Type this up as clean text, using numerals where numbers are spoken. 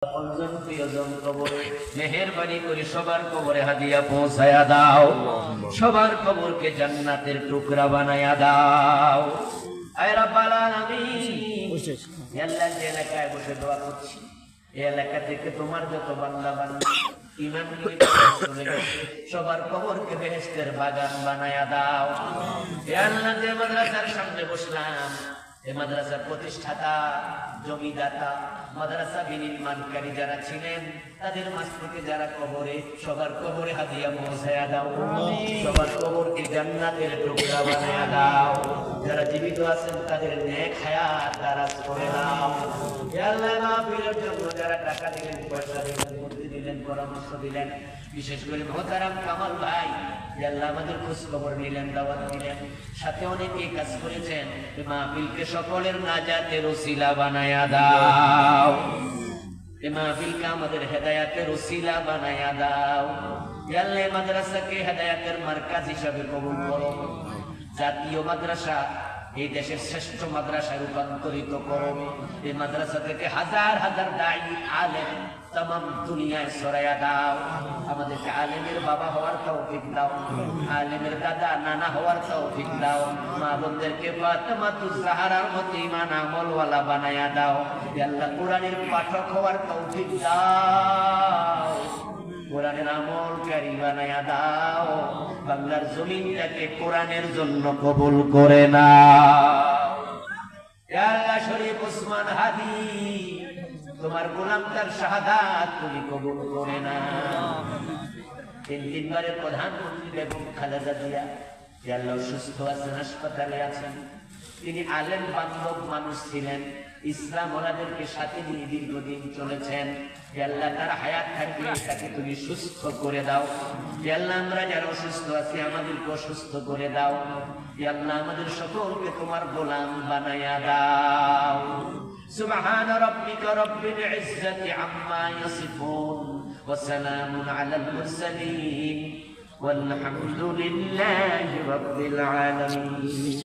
পঞ্জন প্রিয়জন কবরে মেহেরবানি করে সবার কবরে হাদিয়া পৌঁছায়া দাও, সবার কবরকে জান্নাতের টুকরা বানায়া দাও। আয় রাব্বাল আলামিন, আল্লাহ যে এলাকায় বসে দোয়া করছি, এই এলাকা থেকে তোমার যত বান্দা বান্দা ঈমান নিয়ে চলে গেছে সবার কবরকে বেহেশতের বাগান বানায়া দাও। হে আল্লাহ, যে মাদ্রাসার সামনে বসলাম, এই মাদ্রাসার প্রতিষ্ঠাতা, জমিদাতা, মাদ্রাসা বিনির্মাণকারী যারা ছিলেন, তাদের মাঝ থেকে যারা কবরে, সবার কবরে হাদিয়া পৌঁছায়া দাও, সবার কবরকে জান্নাতের টুকরা বানায়া দাও। যারা জীবিত আছেন তাদের নেক হায়াত দারাজ করে দাও। হে আল্লাহ, মাহফিলের জন্য যারা টাকা দিলেন, পয়সা দিলেন, বুদ্ধি দিলেন, পরামর্শ দিলেন, বিশেষ করে মোহতারাম কামাল ভাই, হে আল্লাহ আমাদের খোঁজ খবর নিলেন, দাওয়াত দিলেন, সাথে অনেকে কাজ করেছেন, এই মাহফিলকে সকলের নাজাতের ওসিলা বানায়া দাও। এই মাহফিলকে আমাদের হেদায়াতের ওসিলা বানায়া দাও। হে আল্লাহ, মাদ্রাসাকে হেদায়াতের মার্কাজ হিসাবে কবুল করো। জাতীয় মাদ্রাসা এই দেশের শ্রেষ্ঠ মাদ্রাসায় রূপান্তরিত করো। এই মাদ্রাসা থেকে হাজার হাজার দায়ী আলেম তামাম দুনিয়ায় ছড়াইয়া দাও। আমাদেরকে আলেমের বাবা হওয়ার তৌফিক দাও, আলেমের দাদা নানা হওয়ার তৌফিক দাও। মা বোনদেরকে ফাতেমাতুজ জাহরার মতো ঈমান আমলওয়ালা বানায়া দাও। হে আল্লাহ, কোরআনের পাঠক হওয়ার তৌফিক দাও, কোরআনের আমলকারী বানায়া দাও। বাংলার জমিনটাকে কোরআনের জন্য কবুল করে নাও। ইয়া আল্লাহ, শরীফ ওসমান হাদি তোমার গোলাম, তার শাহাদাত তুমি কবুল করে নাও। তিনবারের প্রধানমন্ত্রী বেগম খালেদা জিয়া, ইয়া আল্লাহ, সুস্থ আছেন, হাসপাতালে আছেন। তিনি আলেম বান্ধব মানুষ ছিলেন, ইসলাম ওনাদেরকে সাথে নিয়ে দীর্ঘদিন চলেছেন। হে আল্লাহ, তার হায়াত থাকলে তাকে তুমি সুস্থ করে দাও। হে আল্লাহ, আমরা যারা অসুস্থ আছি আমাদেরকে সুস্থ করে দাও। হে আল্লাহ, আমাদের সকলকে তোমার গোলাম বানায়া দাও। সুবহান রাব্বিকা রাব্বিল ইজ্জাতি আম্মা ইয়াসিফুন ওয়া সালামুন আলাল মুরসালিন ওয়ালহামদুলিল্লাহি রাব্বিল আলামিন।